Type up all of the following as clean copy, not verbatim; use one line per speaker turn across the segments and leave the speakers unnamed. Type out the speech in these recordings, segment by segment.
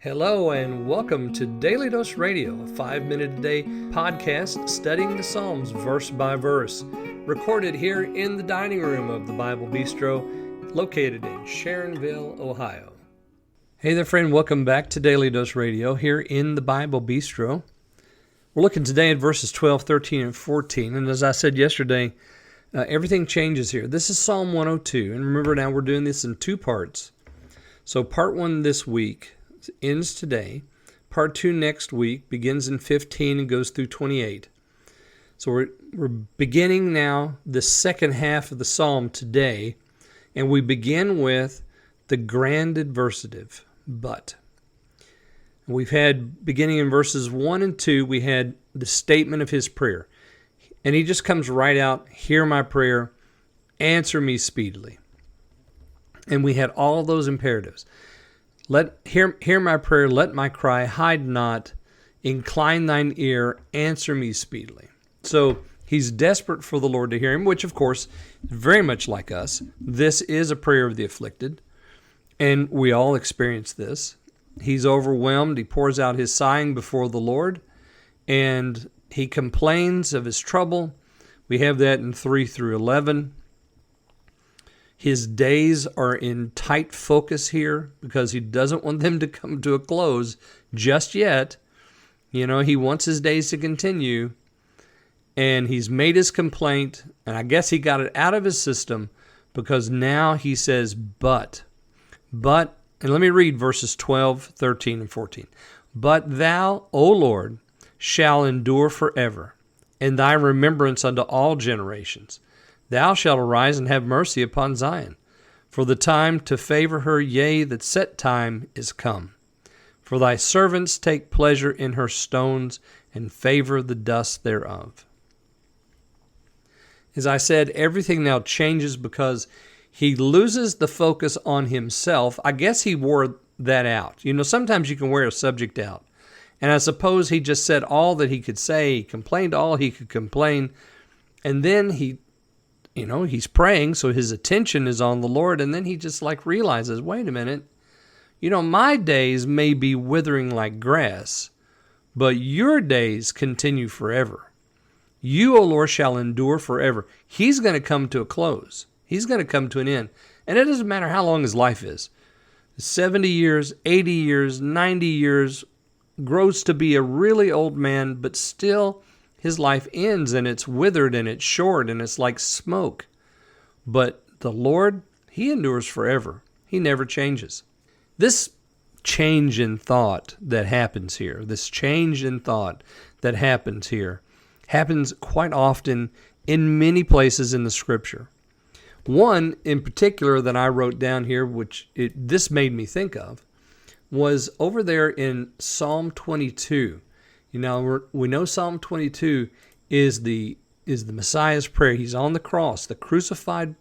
Hello and welcome to Daily Dose Radio, a 5-minute-a-day podcast studying the Psalms verse by verse, recorded here in the dining room of the Bible Bistro, located in Sharonville, Ohio. Hey there, friend. Welcome back to Daily Dose Radio here in the Bible Bistro. We're looking today at verses 12, 13, and 14, and as I said yesterday, everything changes here. This is Psalm 102, and remember now we're doing this in two parts. So part one this week ends today. Part 2 next week begins in 15 and goes through 28. So we're beginning now the second half of the psalm today, and we begin with the grand adversative, but. We've had, beginning in verses 1 and 2, we had the statement of his prayer. And he just comes right out, hear my prayer, answer me speedily. And we had all those imperatives. Hear my prayer, let my cry, hide not, incline thine ear, answer me speedily. So he's desperate for the Lord to hear him, which of course, very much like us, this is a prayer of the afflicted, and we all experience this. He's overwhelmed, he pours out his sighing before the Lord, and he complains of his trouble. We have that in 3 through 11. His days are in tight focus here because he doesn't want them to come to a close just yet. You know, he wants his days to continue, and he's made his complaint, and I guess he got it out of his system because now he says, but, and let me read verses 12, 13, and 14. But thou, O Lord, shall endure forever, and thy remembrance unto all generations. Thou shalt arise and have mercy upon Zion, for the time to favor her, yea, that set time is come. For thy servants take pleasure in her stones, and favor the dust thereof. As I said, everything now changes because he loses the focus on himself. I guess he wore that out. You know, sometimes you can wear a subject out. And I suppose he just said all that he could say. He complained all he could complain. And then he's praying, so his attention is on the Lord, and then he just realizes, wait a minute, my days may be withering like grass, but your days continue forever. You, O Lord, shall endure forever. He's going to come to a close. He's going to come to an end. And it doesn't matter how long his life is. 70 years, 80 years, 90 years, grows to be a really old man, but still his life ends, and it's withered, and it's short, and it's like smoke. But the Lord, he endures forever. He never changes. This change in thought that happens here, happens quite often in many places in the Scripture. One in particular that I wrote down here, this made me think of, was over there in Psalm 22. We know Psalm 22 is the Messiah's prayer. He's on the cross. The crucified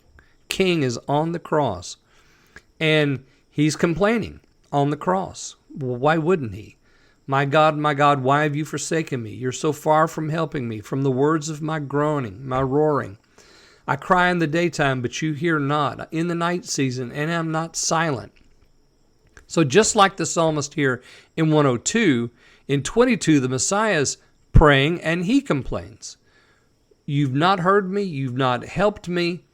King is on the cross. And he's complaining on the cross. Well, why wouldn't he? My God, why have you forsaken me? You're so far from helping me, from the words of my groaning, my roaring. I cry in the daytime, but you hear not. In the night season, and am not silent. So just like the psalmist here in 102, in 22, the Messiah's praying, and he complains. You've not heard me. You've not helped me.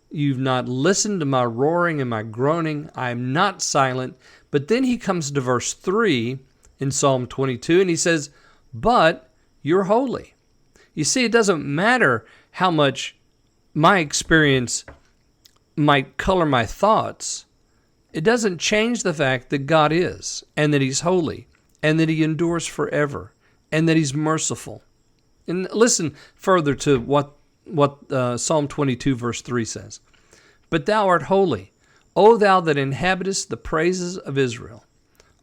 You've not listened to my roaring and my groaning. I am not silent. But then he comes to verse 3 in Psalm 22, and he says, but you're holy. You see, it doesn't matter how much my experience might color my thoughts. It doesn't change the fact that God is, and that he's holy, and that he endures forever, and that he's merciful. And listen further to what Psalm 22 verse 3 says. But thou art holy, O thou that inhabitest the praises of Israel.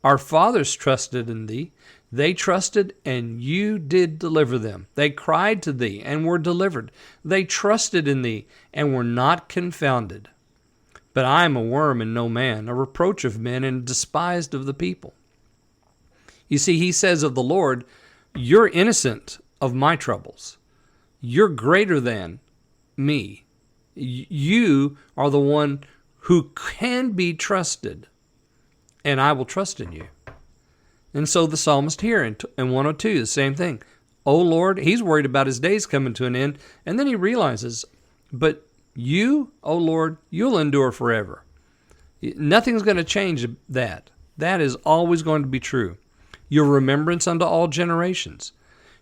Our fathers trusted in thee. They trusted, and you did deliver them. They cried to thee, and were delivered. They trusted in thee, and were not confounded. But I am a worm and no man, a reproach of men, and despised of the people. You see, he says of the Lord, you're innocent of my troubles. You're greater than me. You are the one who can be trusted, and I will trust in you. And so the psalmist here in 102, the same thing. Oh Lord, he's worried about his days coming to an end, and then he realizes, but you, oh Lord, you'll endure forever. Nothing's going to change that. That is always going to be true. Your remembrance unto all generations.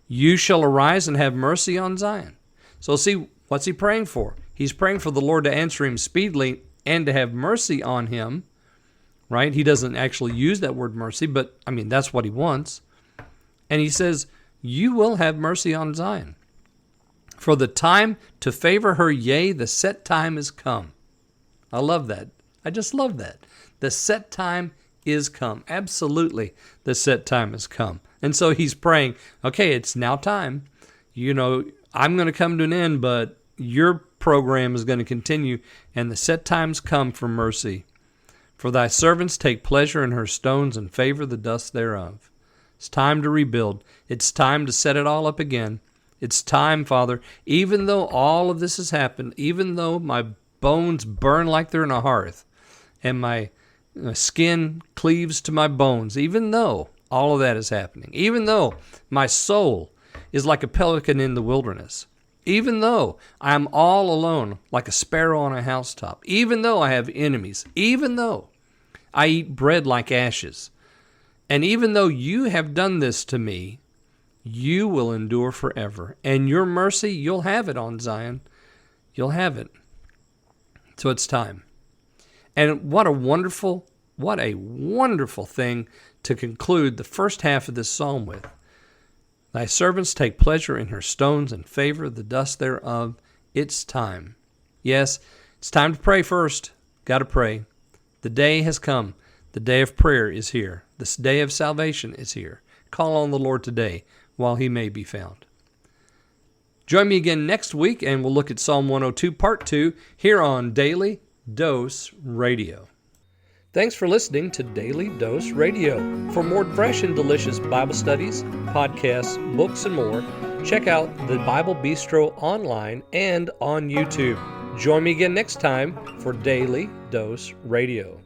You shall arise and have mercy on Zion. So see, what's he praying for? He's praying for the Lord to answer him speedily and to have mercy on him, right? He doesn't actually use that word mercy, but I mean, that's what he wants. And he says, you will have mercy on Zion. For the time to favor her, yea, the set time is come. I love that. I just love that. The set time is come. Absolutely, the set time has come. And so he's praying, okay, it's now time. You know, I'm going to come to an end, but your program is going to continue, and the set times come for mercy. For thy servants take pleasure in her stones and favor the dust thereof. It's time to rebuild. It's time to set it all up again. It's time, Father, even though all of this has happened, even though my bones burn like they're in a hearth, and my skin cleaves to my bones, even though all of that is happening, even though my soul is like a pelican in the wilderness, even though I'm all alone like a sparrow on a housetop, even though I have enemies, even though I eat bread like ashes, and even though you have done this to me, you will endure forever. And your mercy, you'll have it on Zion. You'll have it. So it's time. And what a wonderful thing to conclude the first half of this psalm with. Thy servants take pleasure in her stones and favor the dust thereof. It's time. Yes, it's time to pray first. Got to pray. The day has come. The day of prayer is here. This day of salvation is here. Call on the Lord today while he may be found. Join me again next week, and we'll look at Psalm 102, Part 2, here on Daily Dose Radio. Thanks for listening to Daily Dose Radio. For more fresh and delicious Bible studies, podcasts, books, and more, check out the Bible Bistro online and on YouTube. Join me again next time for Daily Dose Radio.